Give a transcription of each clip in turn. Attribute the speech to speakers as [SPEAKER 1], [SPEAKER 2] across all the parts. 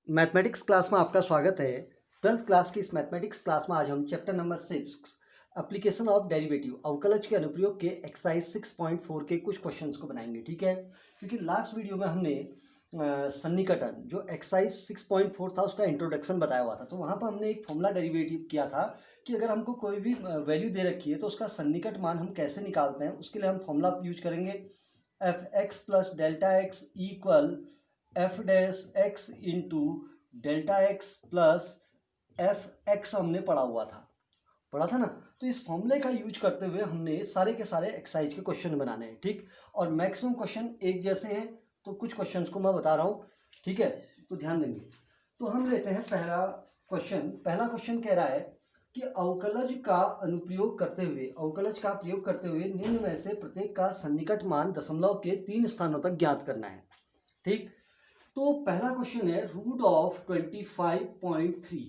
[SPEAKER 1] Mathematics class में आपका स्वागत है। 12th क्लास की इस मैथमेटिक्स क्लास में आज हम chapter number 6 application of derivative अवकलज के अनुप्रयोग के एक्सरसाइज 6.4 के कुछ क्वेश्चंस को बनाएंगे। ठीक है, क्योंकि लास्ट वीडियो में हमने सन्निकटन जो एक्सरसाइज 6.4 था उसका इंट्रोडक्शन बताया हुआ था। तो वहाँ पर हमने एक फॉर्मूला डेरिवेटिव किया था कि अगर हमको कोई भी वैल्यू दे रखी है तो उसका सन्निकट मान हम कैसे निकालते हैं। उसके लिए हम फॉर्मूला यूज करेंगे F X plus delta x equal F dash x into delta x plus F x हमने पढ़ा था ना। तो इस फॉर्मूले का यूज करते हुए हमने सारे के सारे एक्सरसाइज के क्वेश्चन बनाने हैं। ठीक, और मैक्सिमम क्वेश्चन एक जैसे हैं, तो कुछ क्वेश्चंस को मैं बता रहा हूँ। ठीक है, तो ध्यान देंगे। तो हम लेते हैं पहला क्वेश्चन कह रहा है कि अवकलज का प्रयोग करते हुए निम्न में से प्रत्येक का सन्निकट मान दशमलव के 3 स्थानों तक ज्ञात करना है। ठीक, तो पहला क्वेश्चन है रूट ऑफ 25.3।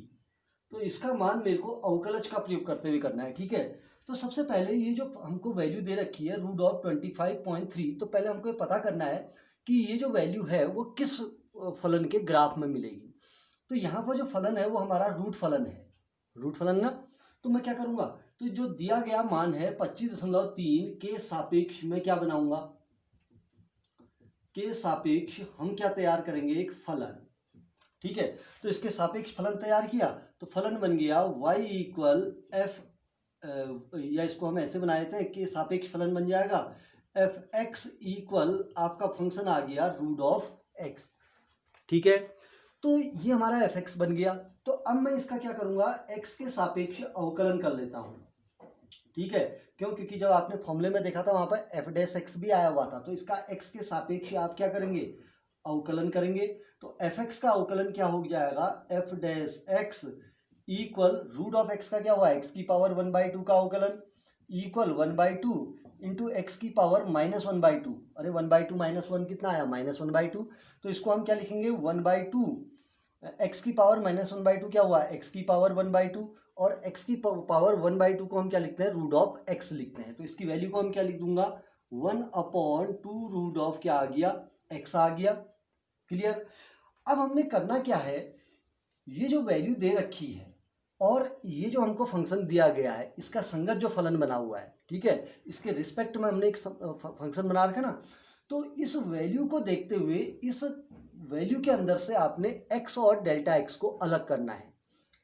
[SPEAKER 1] तो इसका मान मेरे को अवकलज का प्रयोग करते हुए करना है। ठीक है, तो सबसे पहले ये जो हमको वैल्यू दे रखी है रूट ऑफ 25.3, तो पहले हमको ये पता करना है कि ये जो वैल्यू है वो किस फलन के ग्राफ में मिलेगी। तो यहाँ पर जो फलन है वो हमारा रूट फलन ना। तो मैं क्या करूँगा, तो जो दिया गया मान है 25.3 के सापेक्ष में क्या बनाऊंगा, के सापेक्ष हम क्या तैयार करेंगे, एक फलन। ठीक है, तो इसके सापेक्ष फलन तैयार किया तो फलन बन गया y इक्वल एफ, या इसको हम ऐसे बना देते हैं कि सापेक्ष फलन बन जाएगा एफ एक्स इक्वल आपका फंक्शन आ गया रूट ऑफ एक्स। ठीक है, तो ये हमारा एफ एक्स बन गया। तो अब मैं इसका क्या करूंगा, एक्स के सापेक्ष अवकलन कर लेता हूं। ठीक है, क्यों, क्योंकि जब आपने फॉर्मूले में देखा था वहां पर एफ डैश एक्स भी आया हुआ था। तो इसका एक्स के सापेक्ष आप क्या करेंगे, अवकलन करेंगे। तो एफ एक्स का अवकलन क्या हो जाएगा, F dash X equal root of X का क्या हुआ, एक्स की पावर 1/2 का अवकलन इक्वल 1/2 इंटू एक्स की पावर -1/2। अरे 1/2 -1 कितना आया, -1/2। तो इसको हम क्या लिखेंगे, 1/2 एक्स की पावर -1/2 क्या हुआ, एक्स की पावर 1/2, और एक्स की पावर 1/2 को हम क्या लिखते हैं, रूट ऑफ एक्स लिखते हैं। तो इसकी वैल्यू को हम क्या लिख दूंगा, 1/2 रूट ऑफ क्या आ गया, एक्स आ गया। क्लियर। अब हमने करना क्या है, ये जो वैल्यू दे रखी है और ये जो हमको फंक्शन दिया गया है इसका संगत जो फलन बना हुआ है, ठीक है, इसके रिस्पेक्ट में हमने एक फंक्शन बना रखा ना। तो इस वैल्यू को देखते हुए इस वैल्यू के अंदर से आपने x और डेल्टा x को अलग करना है।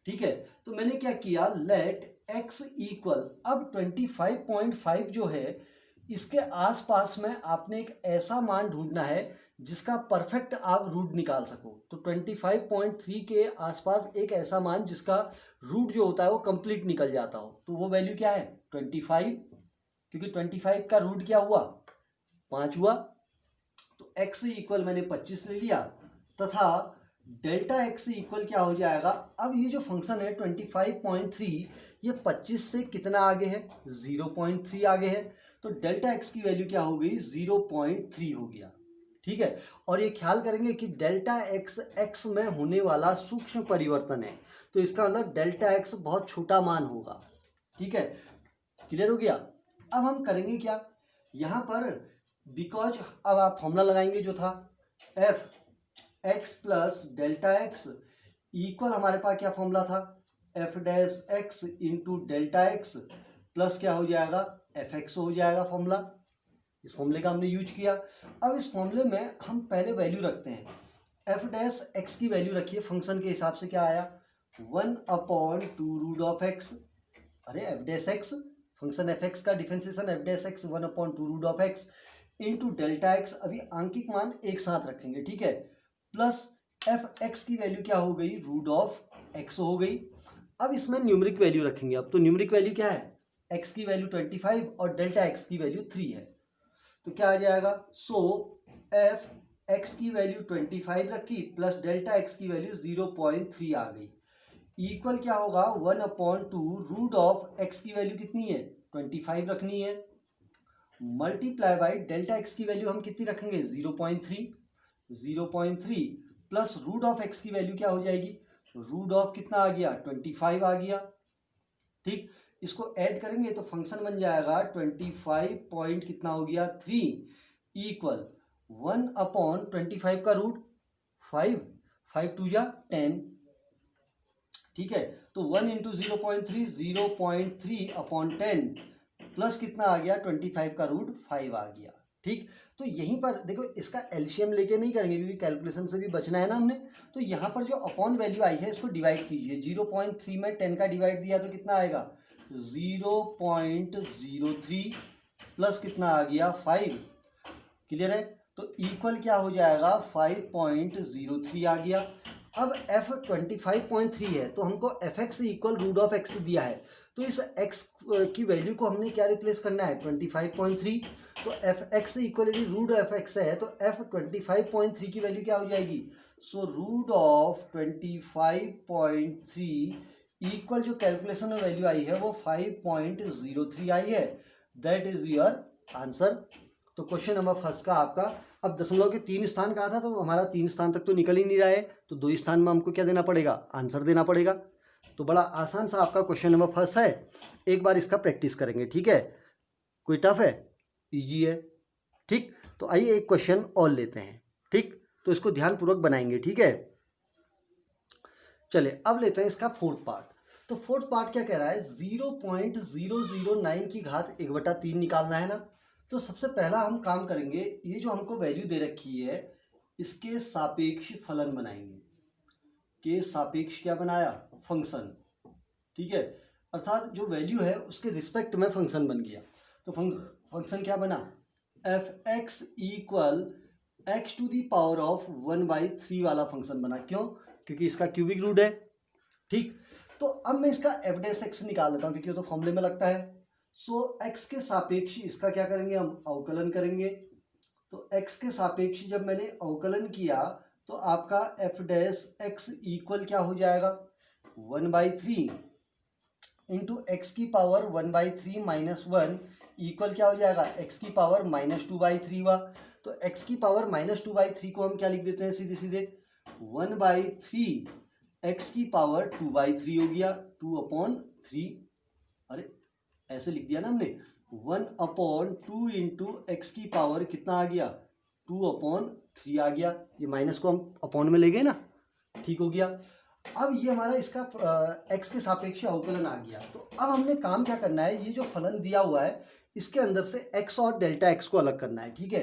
[SPEAKER 1] ठीक है, तो मैंने क्या किया, लेट x इक्वल, अब 25.5 जो है इसके आसपास में आपने एक ऐसा मान ढूंढना है जिसका परफेक्ट आप रूट निकाल सको। तो 25.3 के आसपास एक ऐसा मान जिसका रूट जो होता है वो कंप्लीट निकल जाता हो। तो वो वैल्यू क्या है, 25, क्योंकि 25 का रूट क्या हुआ, 5 हुआ। तो x इक्वल मैंने 25 ले लिया तथा डेल्टा x इक्वल क्या हो जाएगा। अब ये जो फंक्शन है 25.3 ये 25 से कितना आगे है, 0.3 आगे है। तो डेल्टा x की वैल्यू क्या हो गई, 0.3 हो गया। ठीक है, और ये ख्याल करेंगे कि डेल्टा x x में होने वाला सूक्ष्म परिवर्तन है, तो इसका मतलब डेल्टा x बहुत छोटा मान होगा। ठीक है, क्लियर हो गया। अब हम करेंगे क्या, यहाँ पर बिकॉज अब आप फॉर्मूला लगाएंगे जो था F X plus delta x equal, हमारे पास क्या फॉर्मूला था, F dash x into delta x plus क्या हो जाएगा, एफ एक्स हो जाएगा फॉर्मूला। इस फॉर्मूले का हमने यूज किया। अब इस फॉर्मूले में हम पहले वैल्यू रखते हैं, एफ डैश एक्स की वैल्यू रखिए, फंक्शन के हिसाब से क्या आया, 1/2 रूट ऑफ एक्स। अरे F dash X function F X का differentiation F dash X 1/2 root of X into delta X, अभी आंकिक मान एक साथ रखेंगे। ठीक है, प्लस एफ एक्स की वैल्यू क्या हो गई, रूट ऑफ एक्स हो गई। अब इसमें न्यूमरिक वैल्यू रखेंगे। अब तो न्यूमरिक वैल्यू क्या है, एक्स की वैल्यू 25 और डेल्टा एक्स की वैल्यू 3 है। तो क्या आ जाएगा, सो एफ एक्स की वैल्यू 25 रखी प्लस डेल्टा एक्स की वैल्यू 0.3 आ गई, इक्वल क्या होगा, 1/2 रूट ऑफ एक्स की वैल्यू कितनी है, 25 रखनी है, मल्टीप्लाई बाई डेल्टा एक्स की वैल्यू हम कितनी रखेंगे, 0.3 प्लस रूट ऑफ एक्स की वैल्यू क्या हो जाएगी, रूट ऑफ कितना आ गया, 25 आ गया। ठीक, इसको ऐड करेंगे तो फंक्शन बन जाएगा 25 पॉइंट कितना हो गया, 3 इक्वल 1/25 का रूट 5 5 2 जा 10, ठीक है। तो 1 इंटू 0.3 0.3 अपॉन 10 प्लस कितना आ गया 25 का रूट 5 आ गया, ठीक। तो यहीं पर देखो इसका एलसीएम लेके नहीं करेंगे क्योंकि कैलकुलेशन से भी बचना है ना हमने। तो यहाँ पर जो अपॉन वैल्यू आई है इसको डिवाइड कीजिए, 0.3 में 10 का डिवाइड दिया तो कितना आएगा 0.03 प्लस कितना आ गया 5, क्लियर है। तो इक्वल क्या हो जाएगा 5.03 आ गया। अब f 25.3 है तो हमको F X equal root of X दिया है, तो इस x की वैल्यू को हमने क्या रिप्लेस करना है 25.3। तो एफ एक्स इक्वल यदि रूट एफ एक्स है तो f 25.3 की वैल्यू क्या हो जाएगी, सो रूट ऑफ 25.3 इक्वल जो कैलकुलेशन में वैल्यू आई है वो 5.03 आई है। That is your answer. तो क्वेश्चन नंबर फर्स्ट का आपका, अब दशमलव के 3 स्थान कहा था तो हमारा 3 स्थान तक तो निकल ही नहीं रहा है, तो 2 स्थान में हमको क्या देना पड़ेगा, आंसर देना पड़ेगा। तो बड़ा आसान सा आपका क्वेश्चन नंबर फर्स्ट है, एक बार इसका प्रैक्टिस करेंगे, ठीक है। कोई टफ है, इजी है, ठीक। तो आइए एक क्वेश्चन और लेते हैं, ठीक। तो इसको ध्यानपूर्वक बनाएंगे, ठीक है। चलिए अब लेते हैं इसका फोर्थ पार्ट। तो फोर्थ पार्ट क्या कह रहा है, 0.009 की घात 1/3 निकालना है ना। तो सबसे पहला हम काम करेंगे, ये जो हमको वैल्यू दे रखी है इसके सापेक्ष फलन बनाएंगे। के सापेक्ष क्या बनाया, फंक्शन, ठीक है। अर्थात जो वैल्यू है उसके रिस्पेक्ट में फंक्शन बन गया। तो फंक्शन क्या बना, F X equal X to the power of 1/3 वाला फंक्शन बना। क्यों, क्योंकि इसका क्यूबिक रूट है, ठीक। तो अब मैं इसका एफ डैश एक्स निकाल देता हूँ क्योंकि वो तो फॉर्मूले में लगता है। सो एक्स के सापेक्ष इसका क्या करेंगे, हम अवकलन करेंगे। तो एक्स के सापेक्ष जब मैंने अवकलन किया तो आपका एफ डैश एक्स इक्वल क्या हो जाएगा 1/3 इंटू एक्स की पावर 1/3 माइनस 1 इक्वल क्या हो जाएगा एक्स की पावर -2/3 हुआ। तो एक्स की पावर -2/3 को हम क्या लिख देते हैं, सीधे सीधे 1/3 एक्स की पावर 2/3 हो गया, 2/3। अरे ऐसे लिख दिया ना हमने, 1/2 इंटू एक्स की पावर कितना आ गया 2/3 आ गया। ये माइनस को हम अपॉन में ले गए ना, ठीक हो गया। अब ये हमारा इसका एक्स के सापेक्ष अवकलन आ गया। तो अब हमने काम क्या करना है, ये जो फलन दिया हुआ है इसके अंदर से एक्स और डेल्टा एक्स को अलग करना है, ठीक है।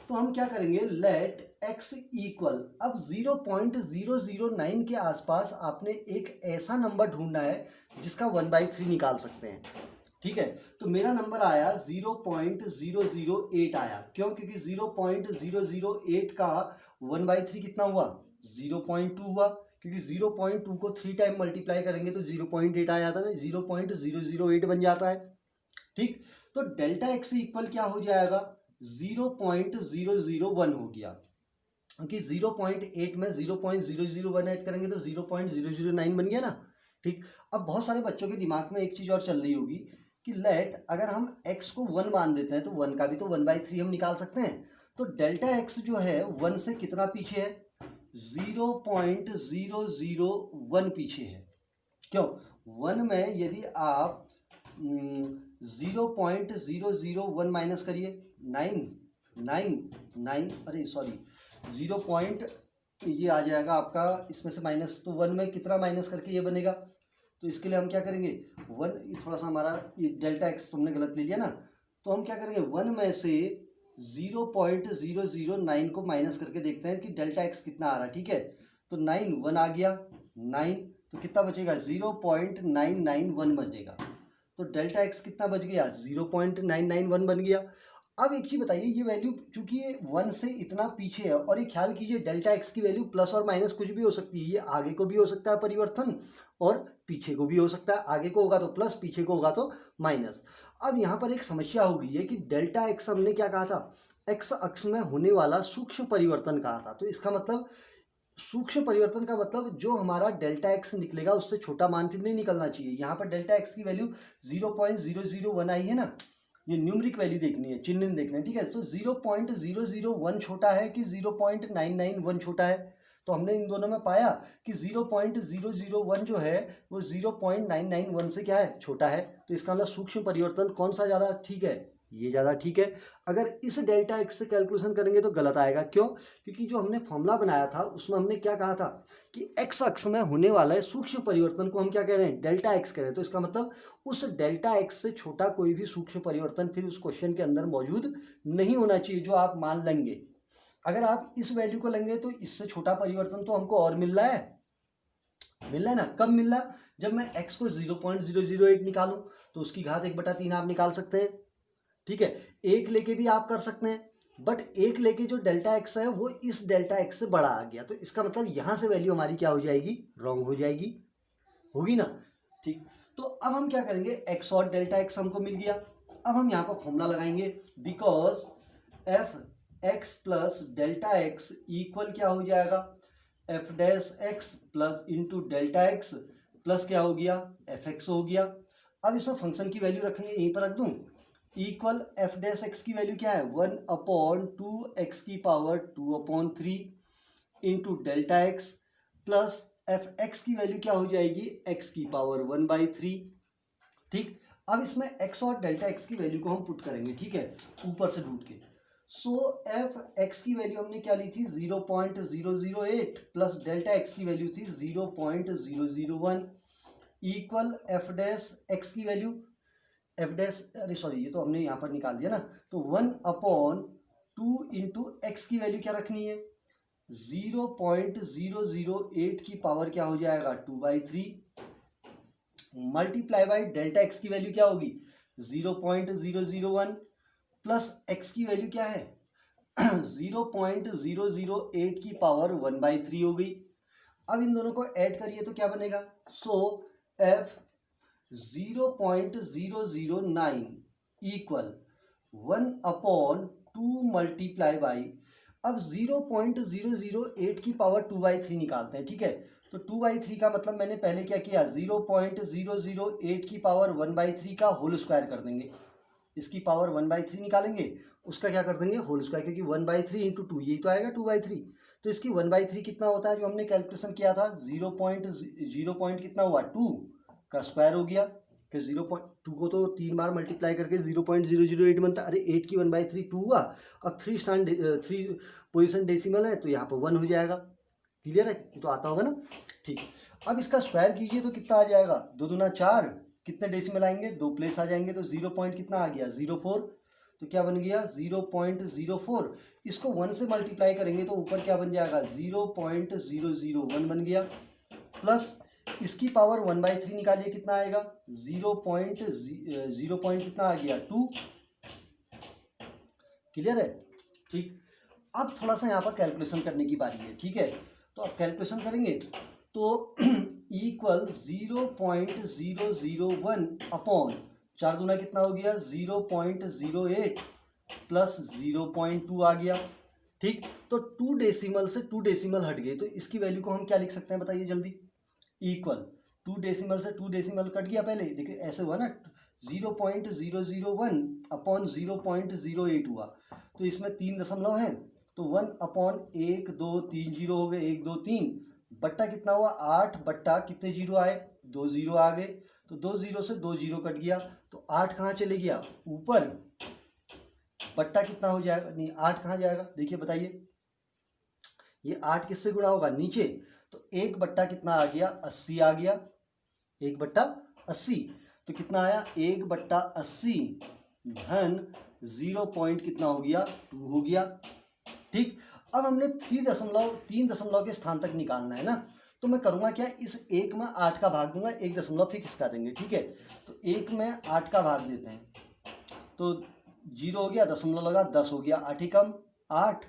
[SPEAKER 1] तो हम क्या करेंगे, लेट एक्स इक्वल, अब 0.009 के आसपास आपने एक ऐसा नंबर ढूंढना है जिसका 1/3 निकाल सकते हैं, ठीक है। तो मेरा नंबर आया 0.008 आया। क्यों, क्योंकि 0.008 का 1/3 कितना हुआ 0.2 हुआ, क्योंकि 0.2 को 3 टाइम मल्टीप्लाई करेंगे तो 0.8 आ जाता है, 0.008 बन जाता है, ठीक। तो डेल्टा एक्स इक्वल क्या हो जाएगा 0.001 हो गया, क्योंकि 0.8 में 0.001 ऐड करेंगे तो 0.009 बन गया ना, ठीक। अब बहुत सारे बच्चों के दिमाग में एक चीज़ और चल रही होगी कि लेट अगर हम x को 1 मान देते हैं तो 1 का भी तो 1/3 हम निकाल सकते हैं। तो डेल्टा x जो है 1 से कितना पीछे है 0.001 पीछे है। क्यों, 1 में यदि आप 0.001 माइनस करिए 9, अरे सॉरी 0. ये आ जाएगा आपका इसमें से माइनस, तो 1 में कितना माइनस करके ये बनेगा। तो इसके लिए हम क्या करेंगे 1, थोड़ा सा हमारा ये डेल्टा एक्स तुमने गलत ले लिया ना, तो हम क्या करेंगे 1 में से 0.009 को माइनस करके देखते हैं कि डेल्टा एक्स कितना आ रहा है, ठीक है। तो 9 1 आ गया 9, तो कितना बचेगा 0.991 बचेगा। तो डेल्टा एक्स कितना बच गया 0.991 बन गया। अब एक चीज़ बताइए, ये वैल्यू चूंकि ये 1 से इतना पीछे है, और ये ख्याल कीजिए डेल्टा एक्स की वैल्यू प्लस और माइनस कुछ भी हो सकती है, ये आगे को भी हो सकता है परिवर्तन और पीछे को भी हो सकता है, आगे को होगा तो प्लस, पीछे को होगा तो माइनस। अब यहाँ पर एक समस्या हो गई है कि डेल्टा एक्स हमने क्या कहा था, एक्स अक्ष में होने वाला सूक्ष्म परिवर्तन कहा था। तो इसका मतलब सूक्ष्म परिवर्तन का मतलब जो हमारा डेल्टा एक्स निकलेगा उससे छोटा मान फिर नहीं निकलना चाहिए। यहाँ पर डेल्टा एक्स की वैल्यू 0.001 आई है ना, ये न्यूमरिक वैल्यू देखनी है, चिन्ह देखना है, ठीक है। तो 0.001 छोटा है कि 0.991 छोटा है। तो हमने इन दोनों में पाया कि 0.001 जो है वो 0.991 से क्या है, छोटा है। तो इसका मतलब सूक्ष्म परिवर्तन कौन सा ज़्यादा ठीक है, ये ज़्यादा ठीक है। अगर इस डेल्टा एक्स से कैलकुलेशन करेंगे तो गलत आएगा। क्यों? क्योंकि जो हमने फॉर्मूला बनाया था उसमें हमने क्या कहा था कि एक्स अक्ष में होने वाला सूक्ष्म परिवर्तन को हम क्या कह रहे हैं, डेल्टा एक्स कह रहे हैं। तो इसका मतलब उस डेल्टा एक्स से छोटा कोई भी सूक्ष्म परिवर्तन फिर उस क्वेश्चन के अंदर मौजूद नहीं होना चाहिए, जो आप मान लेंगे। अगर आप इस वैल्यू को लेंगे तो इससे छोटा परिवर्तन तो हमको और मिल रहा है ना। कब मिल रहा है? जब मैं x को 0.008 निकालूं तो उसकी घात 1/3 आप निकाल सकते हैं, ठीक है। एक लेके भी आप कर सकते हैं, बट एक लेके जो डेल्टा एक्स है वो इस डेल्टा एक्स से बड़ा आ गया, तो इसका मतलब यहां से वैल्यू हमारी क्या हो जाएगी, रॉन्ग हो जाएगी, होगी ना, ठीक। तो अब हम क्या करेंगे, एक्स और डेल्टा एक्स हमको मिल गया। अब हम यहाँ पर फॉर्मूला लगाएंगे, because F X plus delta x equal क्या हो जाएगा, F dash x plus into delta x plus क्या हो गया, एफ एक्स हो गया। अब इसमें फंक्शन की वैल्यू रखेंगे, यहीं पर रख दूं, इक्वल एफ डैश एक्स की वैल्यू क्या है, 1/2x की power 2/3 into delta x plus F X की वैल्यू क्या हो जाएगी, x की पावर 1/3, ठीक। अब इसमें x और डेल्टा x की वैल्यू को हम पुट करेंगे, ठीक है, ऊपर से ढूंढ के। सो एफ एक्स की वैल्यू हमने क्या ली थी, 0.008 प्लस डेल्टा एक्स की वैल्यू थी 0.001 इक्वल एफ डैश एक्स की वैल्यू, एफ डैश, अरे सॉरी ये तो हमने यहाँ पर निकाल दिया ना, तो 1/2 इंटू एक्स की वैल्यू क्या रखनी है, 0.008 की पावर क्या हो जाएगा 2/3 मल्टीप्लाई बाई डेल्टा एक्स की वैल्यू क्या होगी 0.001 प्लस एक्स की वैल्यू क्या है 0.008 की पावर 1/3 हो गई। अब इन दोनों को ऐड करिए तो क्या बनेगा, सो एफ 0.009 इक्वल 1/2 मल्टीप्लाई बाई, अब 0.008 की पावर 2/3 निकालते हैं, ठीक है। तो 2/3 का मतलब मैंने पहले क्या किया, 0.008 की पावर 1/3 का होल स्क्वायर कर देंगे, इसकी पावर 1/3 निकालेंगे, उसका क्या कर देंगे होल स्क्वायर, क्योंकि 1/3 इंटू 2 यही तो आएगा 2/3। तो इसकी 1/3 कितना होता है, जो हमने कैलकुलेशन किया था 0.0 कितना हुआ 2 का स्क्वायर हो गया, कि 0.2 को तो 3 बार मल्टीप्लाई करके 0.008 बनता है, अरे 8 की 1/3 2 हुआ। अब 3 पोजिशन डेसिमल है तो यहाँ पर 1 हो जाएगा, क्लियर है, तो आता होगा ना, ठीक। अब इसका स्क्वायर कीजिए तो कितना आ जाएगा, 2 दूना 4, कितने डेसिमल आएंगे, 2 प्लेस आ जाएंगे, तो 0 पॉइंट कितना आ गया 0.4, तो क्या बन गया 0.04। इसको 1 से मल्टीप्लाई करेंगे तो ऊपर क्या बन जाएगा 0.001 बन गया, प्लस इसकी पावर 1/3 निकालिए कितना आएगा 0.0 कितना आ गया 2, क्लियर है, ठीक। अब थोड़ा सा यहाँ पर कैलकुलेशन करने की बारी है, ठीक है। तो अब कैलकुलेशन करेंगे तो इक्वल 0.001 अपॉन 4 दूना कितना हो गया 0.08 प्लस 0.2 आ गया, ठीक। तो 2 डेसिमल से 2 डेसिमल हट गए, तो इसकी वैल्यू को हम क्या लिख सकते हैं बताइए जल्दी, इक्वल 2 डेसिमल से 2 डेसिमल कट गया, पहले देखिए ऐसे हुआ ना, 0.001 अपॉन 0.08 हुआ, तो इसमें 3 दशमलव है, तो 1/1 2 3 जीरो हो गए, 1 2 3 बट्टा कितना हुआ 8 बट्टा कितने जीरो आए 2 जीरो आ गए, तो 2 जीरो से 2 जीरो कट गया, तो 8 कहाँ चले गया ऊपर, बट्टा कितना हो जाएगा, नहीं 8 कहाँ जाएगा, देखिए बताइए, ये 8 किससे गुणा होगा नीचे, तो 1 बट्टा कितना आ गया 80 आ गया, 1/80, तो कितना आया 1/80 धन 0 पॉइंट कितना हो गया 2 हो गया, ठीक। अब हमने 3 दशमलव के स्थान तक निकालना है ना, तो मैं करूँगा क्या, इस 1 में 8 का भाग दूंगा, 1 दशमलव फिक्स कर देंगे, ठीक है। तो 1 में 8 का भाग देते हैं, तो 0 हो गया, दशमलव लगा 10 हो गया, 8 ही कम 8,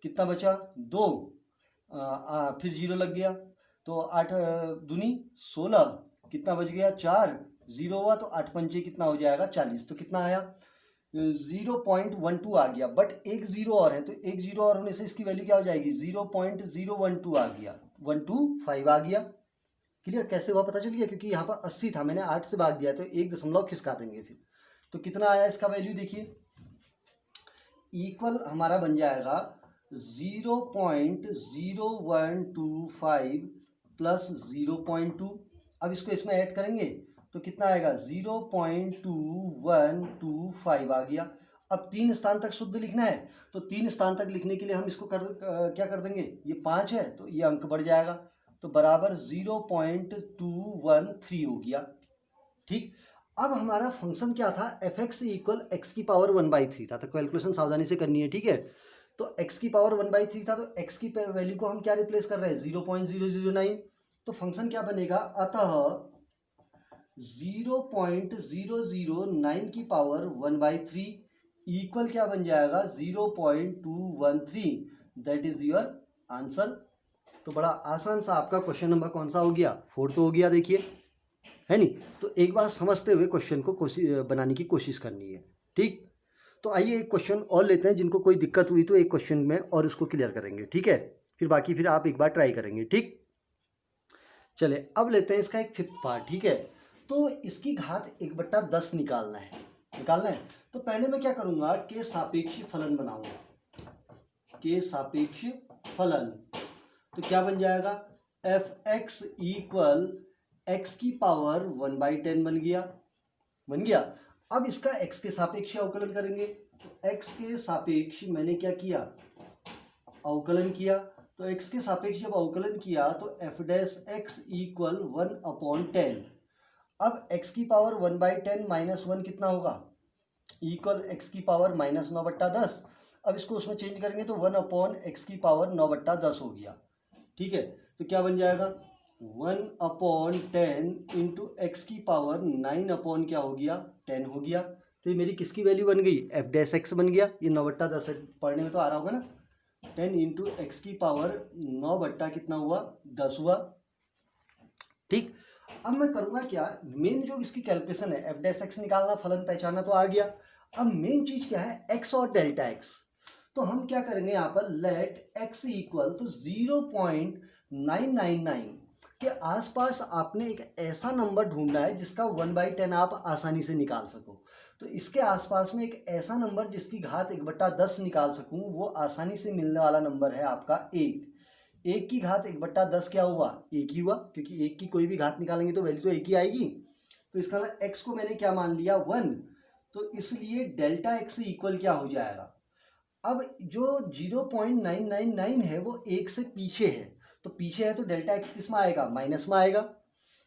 [SPEAKER 1] कितना बचा 2, फिर 0 लग गया, तो 8 दूनी 16, कितना बच गया 4, 0 हुआ, तो 8 पंचे कितना हो जाएगा 40, तो कितना आया 0.12 आ गया, बट एक जीरो और है, तो एक जीरो और होने से इसकी वैल्यू क्या हो जाएगी 0.012 आ गया, 125 आ गया, क्लियर। कैसे हुआ पता चल गया, क्योंकि यहाँ पर 80 था, मैंने 8 से भाग दिया, तो 1 दशमलव खिसका देंगे फिर, तो कितना आया इसका वैल्यू देखिए, इक्वल हमारा बन जाएगा 0.0125 प्लस 0.2, अब इसको इसमें ऐड करेंगे तो कितना आएगा 0.2125 आ गया। अब 3 स्थान तक शुद्ध लिखना है, तो 3 स्थान तक लिखने के लिए हम इसको क्या कर देंगे, ये 5 है तो ये अंक बढ़ जाएगा, तो बराबर 0.213 हो गया। ठीक, अब हमारा फंक्शन क्या था, एफ एक्स इक्वल एक्स की पावर 1/3 था, तो कैलकुलेशन सावधानी से करनी है। ठीक है, तो x की पावर 1/3 था, तो x की वैल्यू को हम क्या रिप्लेस कर रहे हैं 0.009, तो फंक्शन क्या बनेगा, अतः 0.009 की पावर 1/3 इक्वल क्या बन जाएगा 0.213, दैट इज योर आंसर। तो बड़ा आसान सा आपका क्वेश्चन नंबर कौन सा हो गया, 4 तो हो गया, देखिए है नहीं। तो एक बार समझते हुए क्वेश्चन को बनाने की कोशिश करनी है। ठीक, तो आइए एक क्वेश्चन और लेते हैं, जिनको कोई दिक्कत हुई तो एक क्वेश्चन में और उसको क्लियर करेंगे। ठीक है, फिर बाकी फिर आप एक बार ट्राई करेंगे। ठीक, चले अब लेते हैं इसका एक 5th पार्ट। ठीक है, तो इसकी घात 1/10 निकालना है। तो पहले मैं क्या करूंगा, के सापेक्ष फलन बनाऊंगा, के सापेक्ष फलन। तो क्या बन जाएगा, एफ एक्स इक्वल एक्स की पावर 1/10 बन गया। अब इसका x के सापेक्ष अवकलन करेंगे, तो x के सापेक्ष मैंने क्या किया, अवकलन किया। तो x के सापेक्ष जब अवकलन किया तो f डैश x इक्वल 1/10। अब x की पावर 1/10 माइनस 1 कितना होगा, इक्वल x की पावर -9/10। अब इसको उसमें चेंज करेंगे तो 1/x की पावर 9/10 हो गया। ठीक है, तो क्या बन जाएगा 1/10 इंटू एक्स की पावर 9 क्या हो गया 10 हो गया। तो ये मेरी किसकी वैल्यू बन गई, एफ डैश एक्स बन गया। ये 9/10 पढ़ने में तो आ रहा होगा ना, 10 इंटू एक्स की पावर 9 कितना हुआ 10 हुआ। ठीक, अब मैं करूँगा क्या, मेन जो इसकी कैलकुलेशन है, एफ डैश एक्स निकालना, फलन पहचाना तो आ गया। अब मेन चीज क्या है, एक्स और डेल्टा एक्स। तो हम क्या करेंगे यहाँ पर, लेट एक्स इक्वल तो 0.999 के आसपास आपने एक ऐसा नंबर ढूंढना है जिसका 1/10 आप आसानी से निकाल सको। तो इसके आसपास में एक ऐसा नंबर जिसकी घात 1/10 निकाल सकूं, वो आसानी से मिलने वाला नंबर है आपका 1 की घात 1/10 क्या हुआ, 1 ही हुआ, क्योंकि 1 की कोई भी घात निकालेंगे तो वैल्यू तो 1 ही आएगी। तो इसका मतलब x को मैंने क्या मान लिया 1, तो इसलिए डेल्टा x इक्वल क्या हो जाएगा, अब जो 0.999 है वो 1 से पीछे है, तो पीछे है तो डेल्टा एक्स किस में आएगा, माइनस में आएगा।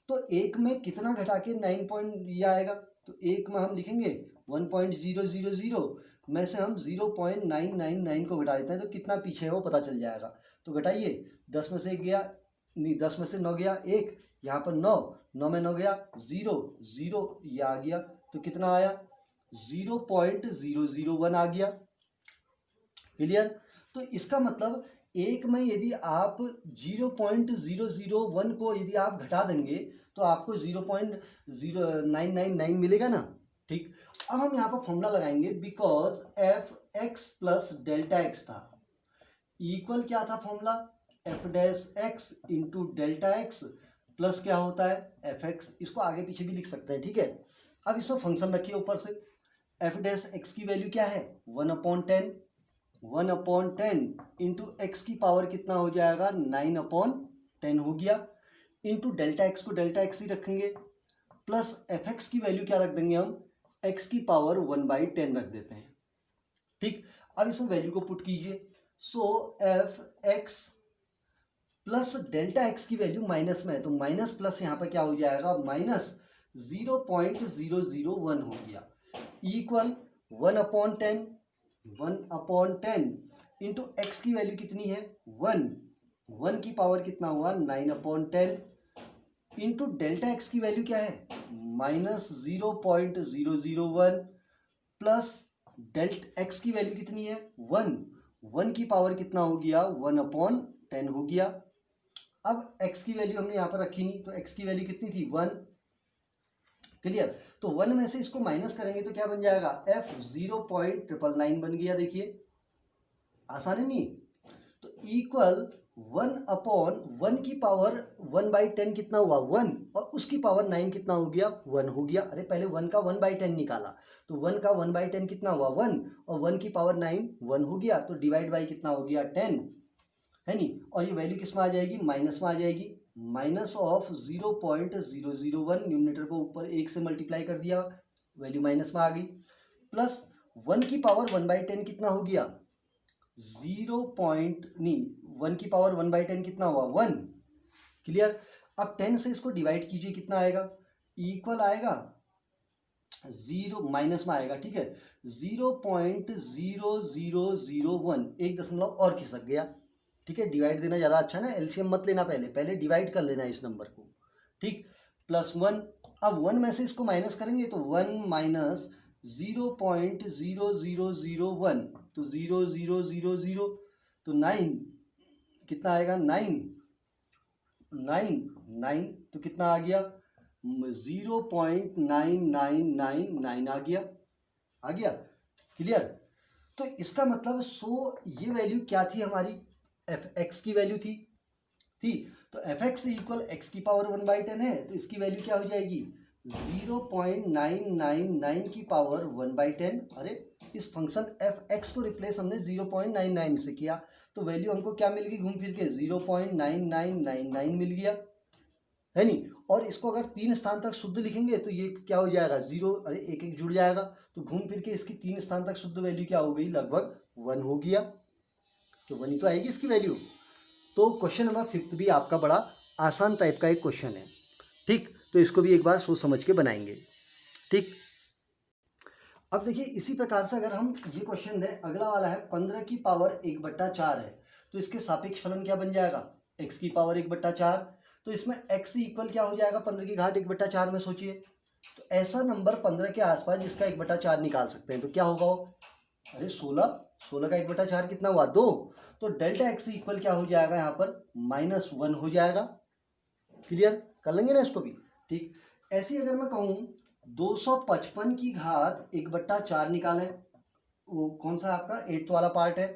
[SPEAKER 1] तो 1 में कितना घटा के 9 पॉइंट ये आएगा, तो 1 में हम लिखेंगे 1.000 में से हम 0.999 को घटा देते हैं, तो कितना पीछे है वो पता चल जाएगा। तो घटाइए, 10 में से 1 गया, नहीं 10 में से 9 गया 1, यहाँ पर 9 में 9 गया 0 ये आ गया, तो कितना आया 0.001 आ गया। क्लियर, तो इसका मतलब 1 में यदि आप 0.001 को यदि आप घटा देंगे तो आपको 0.0999 मिलेगा ना। ठीक, अब हम यहाँ पर फॉर्मूला लगाएंगे, because F X plus delta x था, इक्वल क्या था formula, F dash x into delta x plus क्या होता है एफ एक्स। इसको आगे पीछे भी लिख सकते हैं। ठीक है, अब इसमें फंक्शन रखिए ऊपर से, एफ डैश एक्स की वैल्यू क्या है 1/10 इंटू एक्स की पावर कितना हो जाएगा 9/10 हो गया, इंटू डेल्टा एक्स को डेल्टा एक्स ही रखेंगे, प्लस एफ एक्स की वैल्यू क्या रख देंगे हम, एक्स की पावर 1/10 रख देते हैं। ठीक, अब इसमें वैल्यू को पुट कीजिए, so F X plus delta X की वैल्यू माइनस में है, तो माइनस प्लस यहाँ पर क्या हो जाएगा -0.001 हो गया, इक्वल 1/10 इंटू एक्स की वैल्यू कितनी है 1 की पावर कितना हुआ 9/10 इंटू डेल्टा एक्स की वैल्यू क्या है -0.001 प्लस डेल्टा एक्स की वैल्यू कितनी है 1 की पावर कितना हो गया 1/10 हो गया। अब x की वैल्यू हमने यहाँ पर रखी नहीं, तो x की वैल्यू कितनी थी 1। क्लियर, तो 1 में से इसको माइनस करेंगे तो क्या बन जाएगा f 0.999 बन गया। देखिए आसान है नहीं, तो इक्वल 1/1 की पावर 1/10 कितना हुआ 1, और उसकी पावर 9 कितना हो गया 1 हो गया। अरे पहले 1 का 1/10 निकाला, तो 1 का 1/10 कितना हुआ 1, और 1 की पावर 9 1 हो गया, तो डिवाइड बाई कितना हो गया 10 है नहीं, और ये वैल्यू किस में आ जाएगी माइनस में आ जाएगी। माइनस ऑफ 0.001, न्यूमरेटर को ऊपर 1 से मल्टीप्लाई कर दिया, वैल्यू माइनस में आ गई, प्लस 1 की पावर 1/10 कितना हो गया, 1 की पावर 1/10 कितना हुआ, 1। क्लियर। अब 10 से इसको डिवाइड कीजिए, कितना आएगा, इक्वल आएगा 0, माइनस में आएगा, ठीक है, 0.0001, 1 दशमलव और खिसक गया, ठीक है। डिवाइड देना ज़्यादा अच्छा है ना, एलसीएम मत लेना, पहले डिवाइड कर लेना इस नंबर को, ठीक, प्लस 1। अब 1 में से इसको माइनस करेंगे तो 1 माइनस 0.0001, तो 0000, तो 9 कितना आएगा, 9 तो कितना आ गया, 0.9999 आ गया। क्लियर। तो इसका मतलब ये वैल्यू क्या थी हमारी, एफ एक्स की वैल्यू थी। तो एफ एक्स इक्वल एक्स की पावर 1/10 है, तो इसकी वैल्यू क्या हो जाएगी, 0.999 की पावर 1/10। अरे इस फंक्शन एफ एक्स को रिप्लेस हमने 0.99 से किया, तो वैल्यू हमको क्या मिल गई, घूम फिर के 0.9999 मिल गया, है नहीं। और इसको अगर 3 स्थान तक शुद्ध लिखेंगे तो ये क्या हो जाएगा, 0, अरे एक एक जुड़ जाएगा, तो घूम फिर के इसकी 3 स्थान तक शुद्ध वैल्यू क्या हो गई, लगभग 1 हो गया, तो 1 ही तो आएगी इसकी वैल्यू। तो क्वेश्चन नंबर 5 भी आपका बड़ा आसान टाइप का एक क्वेश्चन है, ठीक। तो इसको भी एक बार सोच समझ के बनाएंगे, ठीक। अब देखिए इसी प्रकार से अगर हम ये क्वेश्चन दें, अगला वाला है 15 की पावर 1/4 है, तो इसके सापेक्ष फलन क्या बन जाएगा, x की पावर 1/4। तो इसमें x इक्वल क्या हो जाएगा, 15 की घात 1/4 में सोचिए, तो ऐसा नंबर 15 के आसपास जिसका 1/4 निकाल सकते हैं, तो क्या होगा वो, अरे 16 का 1/4 कितना हुआ, 2। तो डेल्टा x इक्वल क्या हो जाएगा यहाँ पर, -1 हो जाएगा। क्लियर, कर लेंगे ना इसको भी, ठीक। ऐसी अगर मैं कहूँ 255 की घात 1/4 निकालें, वो कौन सा आपका 8th वाला पार्ट है,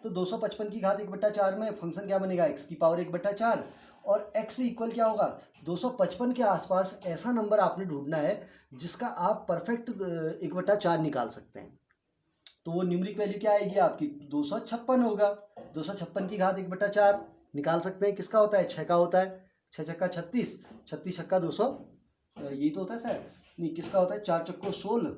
[SPEAKER 1] तो 255 की घात 1/4 में फंक्शन क्या बनेगा, x की पावर 1/4, और x इक्वल क्या होगा, 255 के आसपास ऐसा नंबर आपने ढूंढना है जिसका आप परफेक्ट 1/4 निकाल सकते हैं। तो वो न्यूमरिक वैल्यू क्या आएगी आपकी, 256 होगा। 256 की घात 1/4 निकाल सकते हैं, किसका होता है, 6 का होता है, 6 छक्का 36, 36 छक्का 200, यही तो होता है शायद, नहीं किसका होता है, 4 चक्को 16,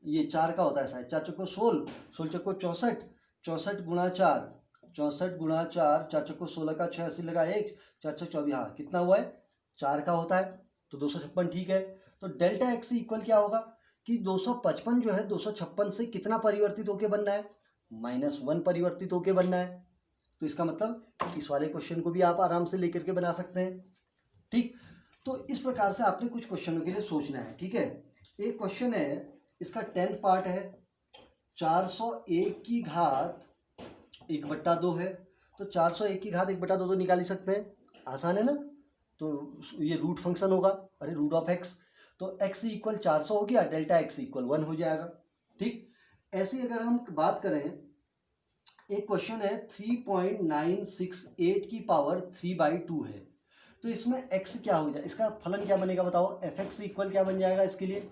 [SPEAKER 1] ये 4 का होता है शायद, 4 चक्को 16, 16 चक्को 64, 64 गुणा 4, 64 गुणा 4, 4 चक्को 16 का 6 80 लगा 1, 4 छक 24, हाँ कितना हुआ है, 4 का होता है, तो 256 ठीक है। तो डेल्टा एक्स इक्वल क्या होगा कि 255 जो है 256 से कितना परिवर्तित होके बनना है, -1 परिवर्तित होके बनना है। तो इसका मतलब इस वाले क्वेश्चन को भी आप आराम से लेकर के बना सकते हैं, ठीक। तो इस प्रकार से आपने कुछ क्वेश्चनों के लिए सोचना है, ठीक है। एक क्वेश्चन है, इसका 10th पार्ट है, 401 की घात 1/2 है, तो 401 की घात 1/2 तो निकाल ही सकते हैं, आसान है ना। तो ये रूट फंक्शन होगा, अरे रूट ऑफ एक्स, तो x इक्वल 400 हो गया, डेल्टा x इक्वल 1 हो जाएगा, ठीक। ऐसे अगर हम बात करें, एक क्वेश्चन है 3.968 की पावर 3/2 है, तो इसमें x क्या हो जाए, इसका फलन क्या बनेगा बताओ, एफ एक्स इक्वल क्या बन जाएगा इसके लिए,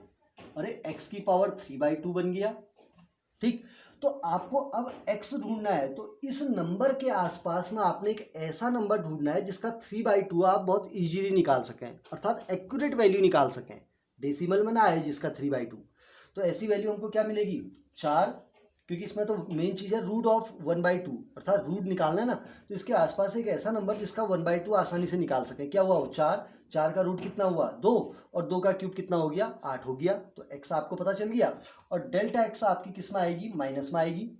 [SPEAKER 1] अरे x की पावर 3/2 बन गया, ठीक। तो आपको अब x ढूंढना है, तो इस नंबर के आसपास में आपने एक ऐसा नंबर ढूंढना है जिसका 3/2 आप बहुत इजीली निकाल सकें, अर्थात एक्यूरेट वैल्यू निकाल सकें, डेसिमल में ना आए जिसका 3/2। तो ऐसी वैल्यू हमको क्या मिलेगी, 4, क्योंकि इसमें तो मेन चीज़ है रूट ऑफ 1/2, अर्थात रूट निकालना है ना, तो इसके आसपास एक ऐसा नंबर जिसका 1/2 आसानी से निकाल सकें, क्या हुआ वो 4, 4 का रूट कितना हुआ 2, और 2 का क्यूब कितना हो गया 8 हो गया, तो x आपको पता चल गया। और डेल्टा x आपकी किस में आएगी, माइनस में आएगी,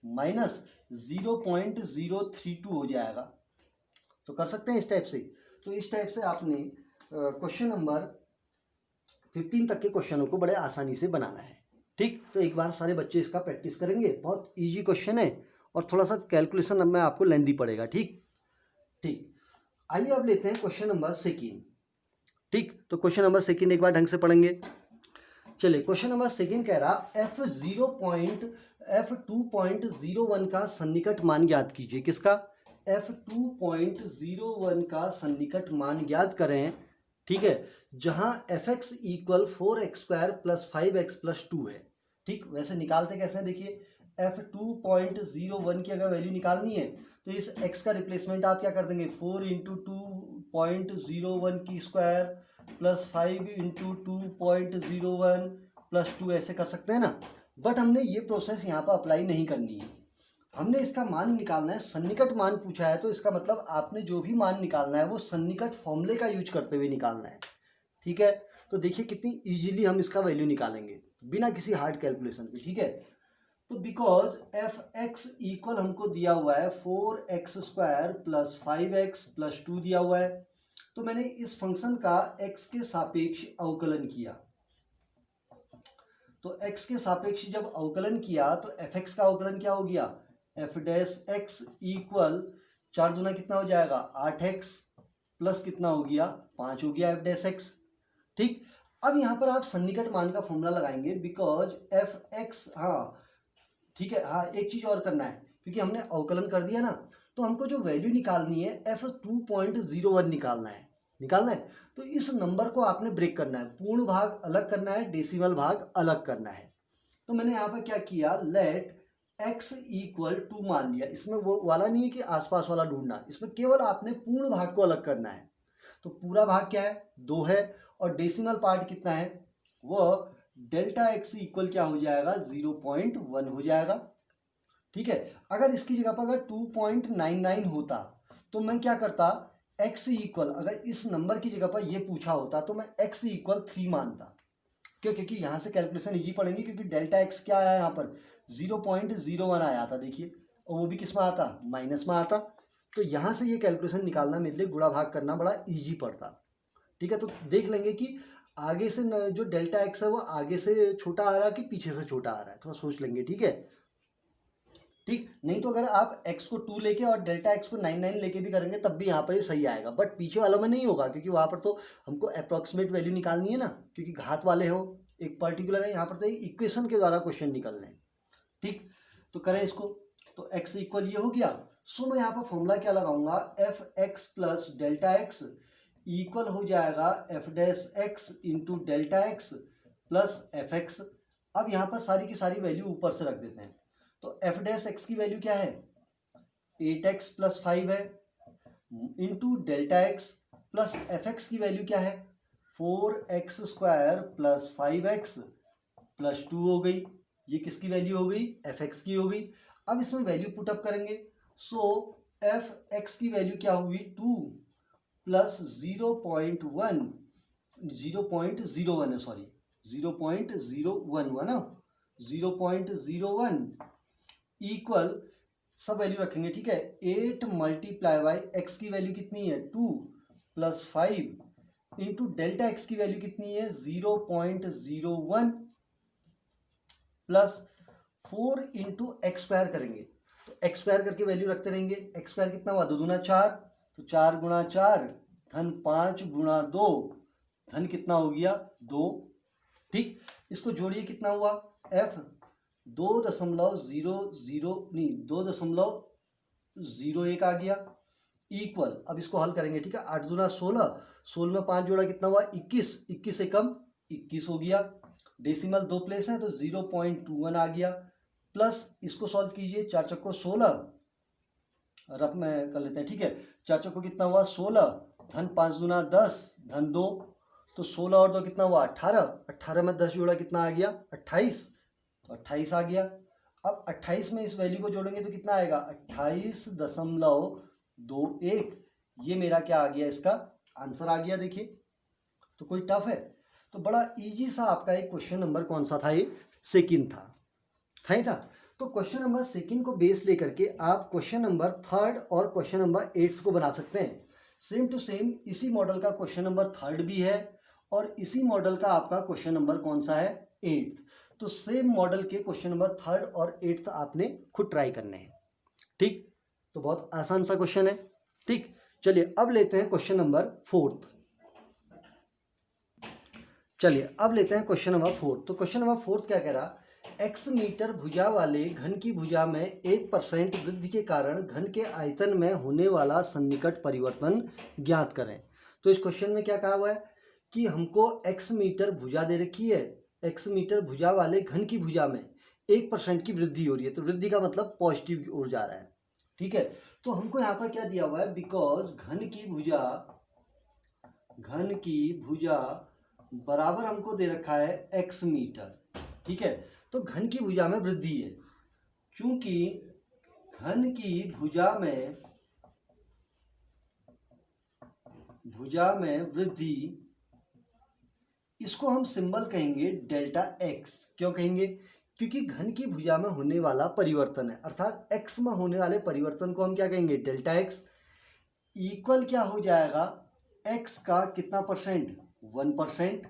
[SPEAKER 1] -0.032 हो जाएगा। तो कर सकते हैं इस टाइप से। तो इस टाइप से आपने क्वेश्चन नंबर 15 तक के क्वेश्चनों को बड़े आसानी से बनाना है, ठीक। तो एक बार सारे बच्चे इसका प्रैक्टिस करेंगे, बहुत इजी क्वेश्चन है, और थोड़ा सा कैलकुलेशन अब में आपको लेंदी पड़ेगा, ठीक। आइए अब लेते हैं क्वेश्चन नंबर 2, ठीक। तो क्वेश्चन नंबर 2 एक बार ढंग से पढ़ेंगे। चलिए, क्वेश्चन नंबर 2 कह रहा f2.01 का सन्निकट मान ज्ञात कीजिए, किसका, f2.01 का सन्निकट मान ज्ञात करें, ठीक है, जहां fx इक्वल 4x² + 5x + 2 है, ठीक। वैसे निकालते कैसे हैं देखिए, f2.01 की अगर वैल्यू निकालनी है तो इस x का रिप्लेसमेंट आप क्या कर देंगे, 4 इंटू 2.01 की स्क्वायर प्लस 5 इंटू 2.01 प्लस 2 ऐसे कर सकते हैं ना। बट हमने ये प्रोसेस यहाँ पर अप्लाई नहीं करनी है, हमने इसका मान निकालना है। सन्निकट मान पूछा है तो इसका मतलब आपने जो भी मान निकालना है वो सन्निकट फॉर्मूले का यूज करते हुए निकालना है, ठीक है। तो देखिए कितनी इजीली हम इसका वैल्यू निकालेंगे बिना किसी हार्ड कैलकुलेशन के, ठीक है। तो बिकॉज एफ एक्स इक्वल हमको दिया हुआ है 4x² प्लस 5x प्लस 2 दिया हुआ है, तो मैंने इस फंक्शन का x के सापेक्ष अवकलन किया। तो x के सापेक्ष जब अवकलन किया तो fx का अवकलन क्या हो गया, f डैश x इक्वल 4 दूना कितना हो जाएगा 8x प्लस कितना हो गया 5 हो गया f डैश x, ठीक। अब यहाँ पर आप सन्निकट मान का फॉर्मूला लगाएंगे बिकॉज एफ एक्स, हाँ ठीक है, हाँ एक चीज़ और करना है क्योंकि हमने अवकलन कर दिया ना, तो हमको जो वैल्यू निकालनी है f2.01 निकालना है। तो इस नंबर को आपने ब्रेक करना है, पूर्ण भाग अलग करना है, डेसिमल भाग अलग करना है। तो मैंने यहाँ पर क्या किया, लेट x इक्वल 2 मान लिया। इसमें वो वाला नहीं है कि आसपास वाला ढूंढना, इसमें केवल आपने पूर्ण भाग को अलग करना है। तो पूरा भाग क्या है 2 है और डेसिमल पार्ट कितना है, वो डेल्टा एक्स इक्वल क्या हो जाएगा 0.1 हो जाएगा, ठीक है। अगर इसकी जगह पर अगर 2.99 होता तो मैं क्या करता, x इक्वल, अगर इस नंबर की जगह पर ये पूछा होता तो मैं x इक्वल 3 मानता। क्यों, क्योंकि यहाँ से कैलकुलेशन इजी पड़ेंगे क्योंकि डेल्टा एक्स क्या आया यहाँ पर 0.01 आया था, देखिए, और वो भी किस में आता, माइनस में आता। तो यहाँ से ये कैलकुलेशन निकालना मेरे लिए गुणा भाग करना बड़ा ईजी पड़ता, ठीक है। तो देख लेंगे कि आगे से जो डेल्टा एक्स है वो आगे से छोटा आ रहा है कि पीछे से छोटा आ रहा है, थोड़ा सोच लेंगे, ठीक है। ठीक, नहीं तो अगर आप x को 2 लेके और डेल्टा x को 99 लेके भी करेंगे तब भी यहाँ पर ये सही आएगा, बट पीछे वाला में नहीं होगा क्योंकि वहाँ पर तो हमको अप्रॉक्सीमेट वैल्यू निकालनी है ना, क्योंकि घात वाले हो एक पर्टिकुलर है, यहाँ पर तो एक इक्वेशन के द्वारा क्वेश्चन निकल रहे हैं, ठीक। तो करें इसको, तो x इक्वल ये हो गया। सो मैं यहाँ पर फॉर्मूला क्या लगाऊंगा, F X plus delta x equal हो जाएगा F dash x into delta x plus F x. अब यहाँ पर सारी की सारी वैल्यू ऊपर से रख देते हैं। तो एफ डैश एक्स की वैल्यू क्या है 8x प्लस 5 है into delta x plus F X की वैल्यू क्या है 4x² प्लस 5x प्लस 2 हो गई। ये किसकी वैल्यू हो गई, एफ एक्स की हो गई। अब इसमें वैल्यू पुटअप करेंगे, सो एफ एक्स की वैल्यू क्या हुई 2 प्लस 0.01 है, सॉरी 0.01 हुआ ना, 0.01 इक्वल, सब वैल्यू रखेंगे, ठीक है। 8 मल्टीप्लाई बाई एक्स की वैल्यू कितनी है 2 प्लस 5 इंटू डेल्टा एक्स की वैल्यू कितनी है 0.01 प्लस 4 इंटू एक्स स्क्वायर करेंगे। तो एक्स स्क्वायर करके वैल्यू रखते रहेंगे। एक्स स्क्वायर कितना हुआ 2 दूना 4, तो 4 गुणा 4 धन 5 गुणा 2 धन कितना हो गया 2, ठीक। इसको जोड़िए कितना हुआ f 2.00 आ गया इक्वल। अब इसको हल करेंगे, ठीक है। 8 दूना 16, 16 में 5 जोड़ा कितना हुआ 21, 21 से कम 21 हो गया। डेसिमल 2 प्लेस है तो 0.21 आ गया, प्लस इसको सॉल्व कीजिए, 4 चक्को 16, रफ में कर लेते हैं, ठीक है। 4 चक्को कितना हुआ 16 धन 5 दूना 10 धन 2, तो 16 और 2 कितना हुआ 18, 18 में 10 जोड़ा कितना आ गया 28, तो 28 आ गया। अब 28 में इस वैल्यू को जोड़ेंगे तो कितना आएगा 28.21, ये मेरा क्या आ गया, इसका आंसर आ गया, देखिए। तो कोई टफ है, तो बड़ा इजी सा आपका एक क्वेश्चन नंबर कौन सा था, ये सेकंड था, ही था। तो क्वेश्चन नंबर सेकंड को बेस लेकर के आप क्वेश्चन नंबर थर्ड और क्वेश्चन नंबर 8 को बना सकते हैं। सेम टू सेम इसी मॉडल का क्वेश्चन नंबर थर्ड भी है और इसी मॉडल का आपका क्वेश्चन नंबर कौन सा है 8th। तो सेम मॉडल के क्वेश्चन नंबर थर्ड और 8th आपने खुद ट्राई करने हैं, ठीक। तो बहुत आसान सा क्वेश्चन है, ठीक। चलिए अब लेते हैं क्वेश्चन नंबर फोर्थ। चलिए अब लेते हैं क्वेश्चन नंबर फोर्थ। तो क्वेश्चन नंबर फोर्थ क्या कह रहा, x मीटर भुजा वाले घन की भुजा में 1% वृद्धि के कारण घन के आयतन में होने वाला सन्निकट परिवर्तन ज्ञात करें। तो इस क्वेश्चन में क्या कहा हुआ है कि हमको x मीटर भुजा दे रखी है, x मीटर भुजा वाले घन की भुजा में 1% की वृद्धि हो रही है, तो वृद्धि का मतलब पॉजिटिव की ओर जा रहा है। ठीक है, तो हमको यहाँ पर क्या दिया हुआ है, बिकॉज घन की भुजा बराबर हमको दे रखा है x मीटर। ठीक है, तो घन की भुजा में वृद्धि है, चूंकि घन की भुजा में वृद्धि, इसको हम सिंबल कहेंगे डेल्टा x। क्यों कहेंगे, क्योंकि घन की भुजा में होने वाला परिवर्तन है, अर्थात x में होने वाले परिवर्तन को हम क्या कहेंगे, डेल्टा x इक्वल क्या हो जाएगा, x का कितना परसेंट, 1%।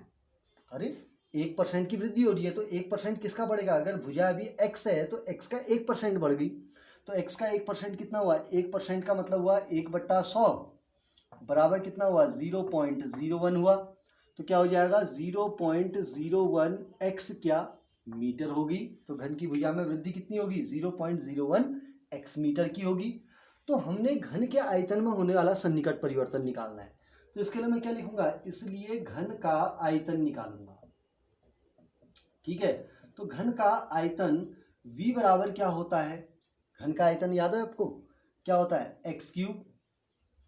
[SPEAKER 1] अरे 1% की वृद्धि हो रही है तो 1% किसका बढ़ेगा, अगर भुजा अभी x है तो x का 1% बढ़ गई, तो x का 1% कितना हुआ, 1% का मतलब हुआ 1/100 बराबर कितना हुआ, 0.01 हुआ। तो क्या हो जाएगा, 0.01 x क्या मीटर होगी। तो घन की भुजा में वृद्धि कितनी होगी, 0.01 x मीटर की होगी। तो हमने घन के आयतन में होने वाला सन्निकट परिवर्तन निकालना है, तो इसके लिए मैं क्या लिखूंगा, इसलिए घन का आयतन निकालूंगा। ठीक है, तो घन का आयतन v बराबर क्या होता है, घन का आयतन याद है आपको, क्या होता है, x³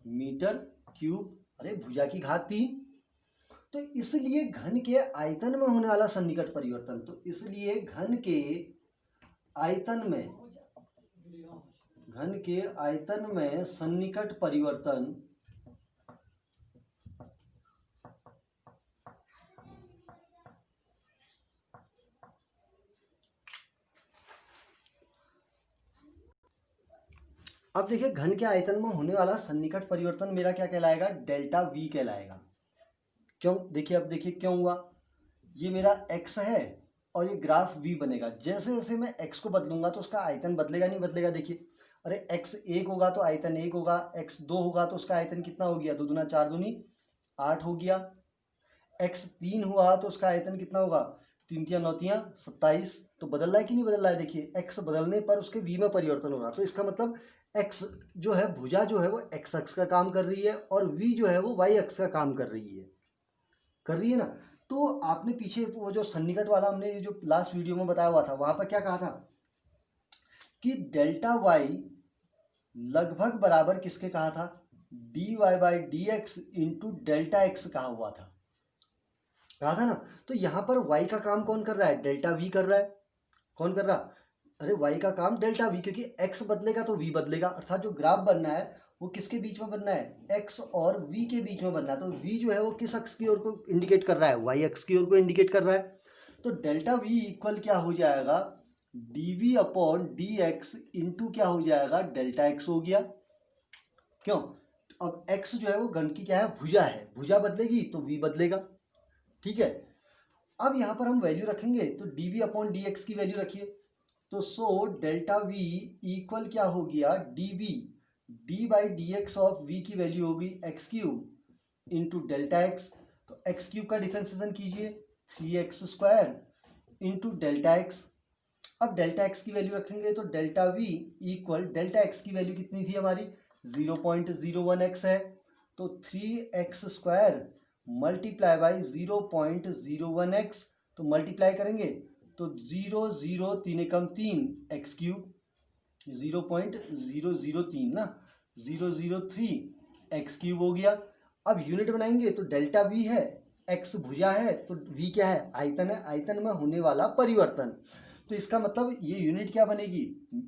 [SPEAKER 1] मीटर क्यूब, अरे भुजा की घात 3। तो इसलिए घन के आयतन में होने वाला सन्निकट परिवर्तन, तो इसलिए घन के आयतन में सन्निकट परिवर्तन अब देखिए घन के आयतन में होने वाला सन्निकट परिवर्तन मेरा क्या कहलाएगा, डेल्टा v कहलाएगा। क्यों, देखिए अब देखिए क्यों हुआ, ये मेरा x है और ये ग्राफ v बनेगा, जैसे जैसे मैं x को बदलूंगा तो उसका आयतन बदलेगा नहीं बदलेगा, देखिए अरे x 1 होगा तो आयतन 1 होगा, x 2 होगा तो उसका आयतन कितना हो गया, 2 दूना 4 दूनी 8 हो गया, x 3 हुआ तो उसका आयतन कितना होगा, 3 3 9 3 27। तो बदल रहा है कि नहीं बदल रहा है, देखिए x बदलने पर उसके v में परिवर्तन हो रहा, तो इसका मतलब x जो है, भुजा जो है वो x अक्ष का काम कर रही है और v जो है वो y अक्ष का काम कर रही है ना। तो आपने पीछे वो जो सन्निकट वाला हमने जो लास्ट वीडियो में बताया हुआ था, वहां पर क्या कहा था कि डेल्टा y लगभग बराबर किसके कहा था, dy/dx इंटू डेल्टा x कहा हुआ था, कहा था ना। तो यहाँ पर y का काम कौन कर रहा है, डेल्टा v कर रहा है। कौन कर रहा, अरे y का काम डेल्टा v, क्योंकि x बदलेगा तो v बदलेगा, अर्थात जो ग्राफ बनना है वो किसके बीच में बनना है, x और v के बीच में बनना है। तो v जो है वो किस अक्ष की ओर को इंडिकेट कर रहा है, y अक्ष की ओर को इंडिकेट कर रहा है। तो डेल्टा v इक्वल क्या हो जाएगा, dv/dx इंटू क्या हो जाएगा, डेल्टा x हो गया। क्यों, अब x जो है वो घन की क्या है, भुजा है, भुजा बदलेगी तो v बदलेगा। ठीक है, अब यहाँ पर हम वैल्यू रखेंगे, तो dv/dx की वैल्यू रखिए, तो सो डेल्टा v इक्वल क्या हो गया, d/dx ऑफ v की वैल्यू होगी x³ इंटू डेल्टा x। तो x³ का डिफरेंशिएशन कीजिए, 3x² इंटू डेल्टा x। अब डेल्टा x की वैल्यू रखेंगे तो delta v equal, delta x की वैल्यू कितनी थी हमारी, 0.01x है, तो 3x² मल्टीप्लाई बाई 0.01x, तो मल्टीप्लाई करेंगे तो 0 0 3 एकम 3 x³ 0.003 ना, 003 x³ हो गया। अब यूनिट बनाएंगे तो डेल्टा v है, x भुजा है, तो v क्या है, आयतन है, आयतन में होने वाला परिवर्तन। तो इसका मतलब ये यूनिट क्या बनेगी,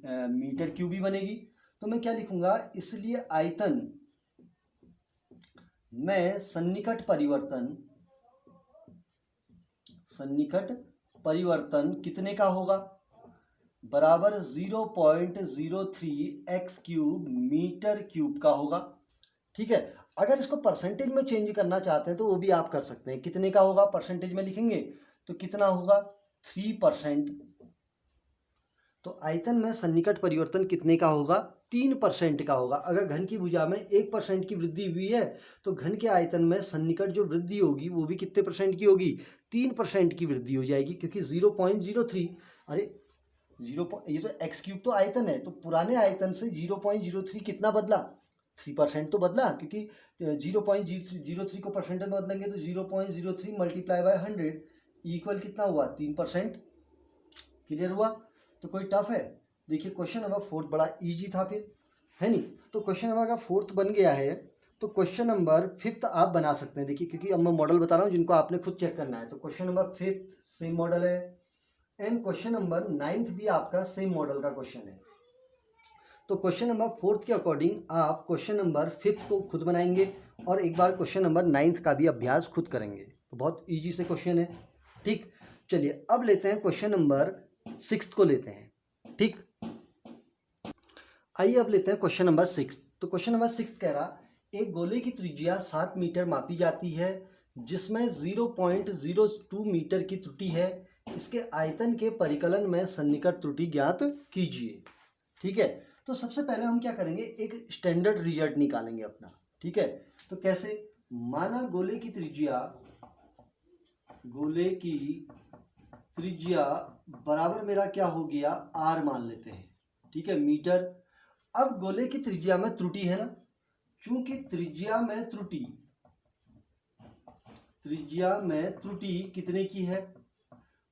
[SPEAKER 1] मीटर क्यूब ही बनेगी। तो मैं क्या लिखूंगा, इसलिए आयतन में सन्निकट परिवर्तन कितने का होगा, बराबर 0.03 x³ मीटर क्यूब का होगा। ठीक है, अगर इसको परसेंटेज में चेंज करना चाहते हैं तो वो भी आप कर सकते हैं, कितने का होगा, परसेंटेज में लिखेंगे तो कितना होगा, 3%। तो आयतन में सन्निकट परिवर्तन कितने का होगा, 3% का होगा। अगर घन की भुजा में 1% की वृद्धि हुई है तो घन के आयतन में सन्निकट जो वृद्धि होगी वो भी कितने परसेंट की होगी, 3% की वृद्धि हो जाएगी, क्योंकि 0.03, अरे ये तो x³ तो आयतन है, तो पुराने आयतन से 0.03 कितना बदला, 3% तो बदला, क्योंकि 0.03 को परसेंटेज में बदलेंगे तो 0.03 मल्टीप्लाई बाय 100 इक्वल कितना हुआ, 3%। क्लियर हुआ। तो कोई टफ है? देखिए क्वेश्चन नंबर 4 बड़ा इजी था फिर, है नहीं? तो क्वेश्चन नंबर का 4 बन गया है, तो क्वेश्चन नंबर 5 आप बना सकते हैं। देखिए क्योंकि अब मैं मॉडल बता रहा हूँ जिनको आपने खुद चेक करना है। तो क्वेश्चन नंबर 5 सेम मॉडल है, एंड क्वेश्चन नंबर 9 भी आपका सेम मॉडल का क्वेश्चन है। तो क्वेश्चन नंबर 4 के अकॉर्डिंग आप क्वेश्चन नंबर 5 को खुद बनाएंगे और एक बार क्वेश्चन नंबर 9 का भी अभ्यास खुद करेंगे। तो बहुत ईजी से क्वेश्चन है, ठीक। चलिए अब लेते हैं क्वेश्चन नंबर 6 को लेते हैं, ठीक। आइए अब लेते हैं क्वेश्चन नंबर 6। तो क्वेश्चन नंबर 6 कह रहा, एक गोले की त्रिज्या 7 मीटर मापी जाती है जिसमें 0.02 मीटर की त्रुटि है। इसके आयतन के परिकलन में सन्निकट त्रुटि ज्ञात कीजिए, ठीक है। तो सबसे पहले हम क्या करेंगे, एक स्टैंडर्ड रिजल्ट निकालेंगे अपना, ठीक है। तो कैसे, माना गोले की त्रिज्या बराबर मेरा क्या हो गया, आर मान लेते हैं, ठीक है, मीटर। अब गोले की त्रिज्या में त्रुटि है ना, चूंकि त्रिज्या में त्रुटि कितने की है,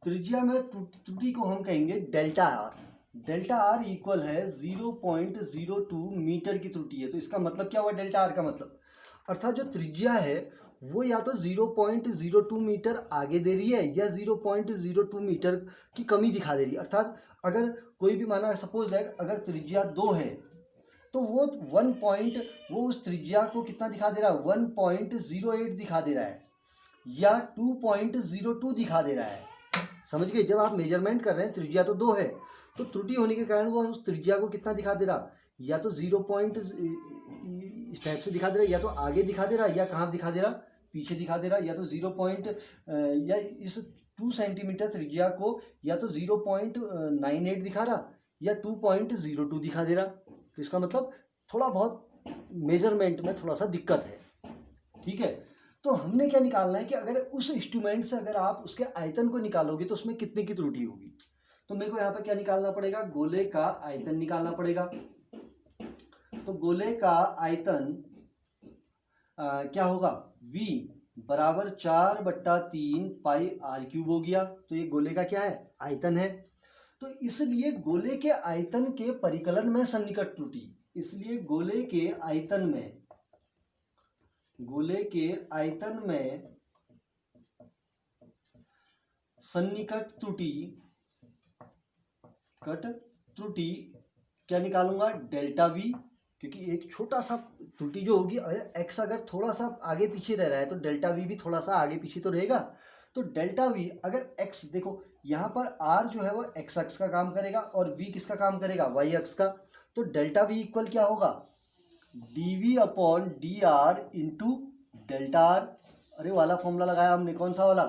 [SPEAKER 1] त्रिज्या में त्रुटि को हम कहेंगे delta R. Delta R equal है 0.02 मीटर की त्रुटि है। तो इसका मतलब क्या हुआ डेल्टा आर का मतलब, अर्थात जो त्रिज्या है वो या तो 0.02 मीटर आगे दे रही है या 0.02 मीटर की कमी दिखा दे रही है। अर्थात अगर कोई भी माना सपोज दैट अगर त्रिज्या 2 है तो वो वो उस त्रिज्या को कितना दिखा दे रहा है, 1.08 दिखा दे रहा है या 2.02 दिखा दे रहा है। समझ गए, जब आप मेजरमेंट कर रहे हैं त्रिज्या तो 2 है, तो त्रुटि होने के कारण वो उस त्रिज्या को कितना दिखा दे रहा, या तो 0 इस टाइप से दिखा दे रहा है, या तो आगे दिखा दे रहा है, या कहाँ दिखा दे रहा, पीछे दिखा दे रहा है, या तो 0 या इस 2 सेंटीमीटर त्रिज्या को या तो 0.98 दिखा रहा या 2.02 दिखा दे रहा। तो इसका मतलब थोड़ा बहुत मेजरमेंट में थोड़ा सा दिक्कत है, ठीक है। तो हमने क्या निकालना है कि अगर उस इंस्ट्रूमेंट से अगर आप उसके आयतन को निकालोगे तो उसमें कितने की त्रुटि होगी। तो मेरे को यहाँ पर क्या निकालना पड़ेगा, गोले का आयतन निकालना पड़ेगा। तो गोले का आयतन क्या होगा, V बराबर 4/3 पाई r³ हो गया। तो ये गोले का क्या है, आयतन है। तो इसलिए गोले के आयतन के परिकलन में सन्निकट त्रुटि, इसलिए गोले के आयतन में सन्निकट त्रुटि क्या निकालूंगा, डेल्टा V, क्योंकि एक छोटा सा त्रुटि जो होगी, x अगर थोड़ा सा आगे पीछे रह रहा है तो डेल्टा V भी थोड़ा सा आगे पीछे तो रहेगा। तो डेल्टा V अगर x, देखो यहाँ पर r जो है वो x अक्ष का काम करेगा और v किसका काम करेगा, y अक्ष का। तो डेल्टा V इक्वल क्या होगा, dV/dr इंटू डेल्टा r। अरे वाला फॉर्मूला लगाया हमने, कौन सा वाला,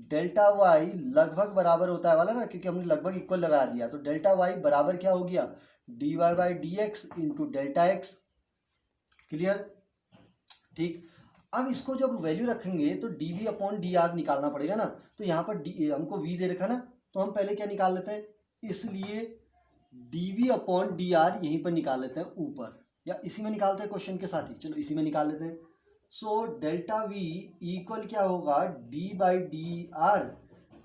[SPEAKER 1] डेल्टा y लगभग बराबर होता है वाला ना, क्योंकि हमने लगभग इक्वल लगा दिया। तो डेल्टा y बराबर क्या हो गया, dy/dx into delta x। Clear, ठीक। अब इसको जब वैल्यू रखेंगे तो dV/dr निकालना पड़ेगा ना। तो यहाँ पर हमको v दे रखा ना, तो हम पहले क्या निकाल लेते हैं, इसलिए dV/dr यहीं पर निकाल लेते हैं ऊपर, या इसी में निकालते हैं क्वेश्चन के साथ ही, चलो इसी में निकाल लेते हैं। सो डेल्टा V इक्वल क्या होगा, d/dr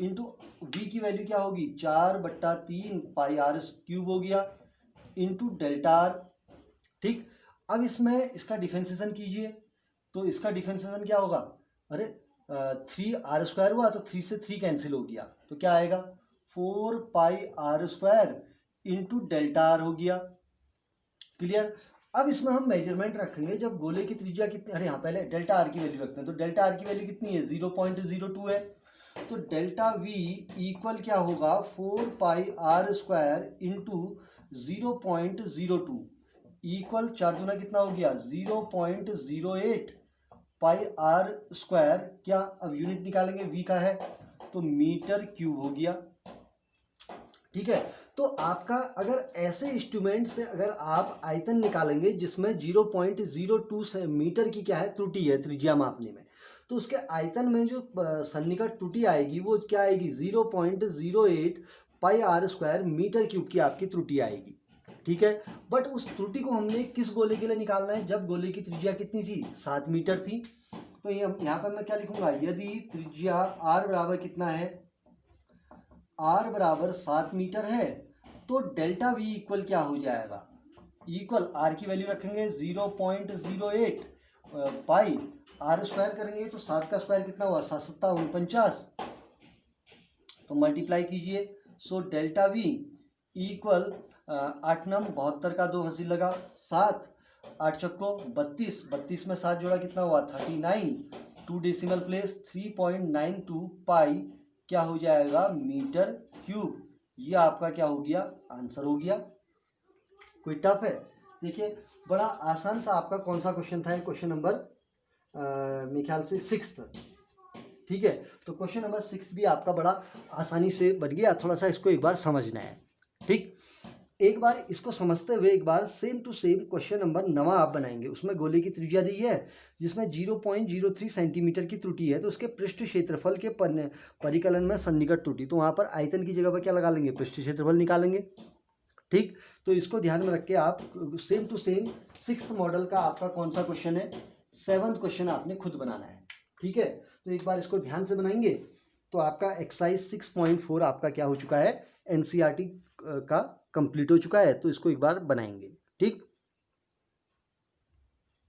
[SPEAKER 1] इंटू v की वैल्यू क्या होगी, 4/3 पाई r³ हो गया इंटू डेल्टा r, ठीक। अब इसमें इसका डिफरेंशिएशन कीजिए, तो इसका डिफरेंशिएशन क्या होगा, अरे 3r² हुआ तो 3 से 3 कैंसिल हो गया, तो क्या आएगा 4 पाई r² इंटू डेल्टा r हो गया। क्लियर। अब इसमें हम मेजरमेंट रखेंगे जब गोले की त्रिज्या कितनी, अरे हाँ पहले डेल्टा आर की वैल्यू रखते हैं। तो डेल्टा आर की वैल्यू कितनी है, 0.02 है। तो डेल्टा वी इक्वल क्या होगा, 4 पाई r² इंटू 0.02 इक्वल 4 दूना कितना हो गया, 0.08 पाई r²। क्या अब यूनिट निकालेंगे v का है तो मीटर क्यूब हो गया, ठीक है। तो आपका अगर ऐसे इंस्ट्रूमेंट से अगर आप आयतन निकालेंगे जिसमें 0.02 मीटर की क्या है त्रुटि है त्रिज्या मापने में, तो उसके आयतन में जो सन्निकट त्रुटि आएगी वो क्या आएगी, 0.08 पाई r² मीटर क्यूब की आपकी त्रुटि आएगी, ठीक है। बट उस त्रुटि को हमने किस गोले के लिए निकालना है, जब गोले की त्रिज्या कितनी थी, 7 मीटर थी। तो यहाँ पर मैं क्या लिखूंगा, यदि त्रिज्या r बराबर कितना है, r बराबर 7 मीटर है तो डेल्टा वी इक्वल क्या हो जाएगा, इक्वल आर की वैल्यू रखेंगे 0.08 पाई, आर स्क्वायर करेंगे तो 7 का स्क्वायर कितना हुआ, 7 सत्ता 49, तो मल्टीप्लाई कीजिए। सो डेल्टा वी इक्वल 8 नम 72 का 2 हंसी लगा 7, 8 चक्को 32, 32 में 7 जोड़ा कितना हुआ 39, 2 डेसिमल प्लेस 3.92 पाई क्या हो जाएगा मीटर क्यूब। ये आपका क्या हो गया, आंसर हो गया। कोई टफ है? देखिए बड़ा आसान सा आपका कौन सा क्वेश्चन था, क्वेश्चन नंबर मेरे ख्याल से 6th, ठीक है। तो क्वेश्चन नंबर 6 भी आपका बड़ा आसानी से बन गया, थोड़ा सा इसको एक बार समझना है, ठीक। एक बार इसको समझते हुए एक बार same to same question number 9 आप बनाएंगे। उसमें गोले की त्रिज्या दी है जिसमें 0.03 सेंटीमीटर की त्रुटि है, तो उसके पृष्ठ क्षेत्रफल के परिकलन में सन्निकट त्रुटि, तो वहाँ पर आयतन की जगह पर क्या लगा लेंगे, पृष्ठ क्षेत्रफल निकालेंगे, ठीक। तो इसको ध्यान में रख के आप same to same 6th model का आपका कौन सा क्वेश्चन है, 7th क्वेश्चन आपने खुद बनाना है, ठीक है। तो एक बार इसको ध्यान से बनाएंगे तो आपका एक्सरसाइज 6.4 आपका क्या हो चुका है, एनसीईआरटी का कंप्लीट हो चुका है। तो इसको एक बार बनाएंगे, ठीक।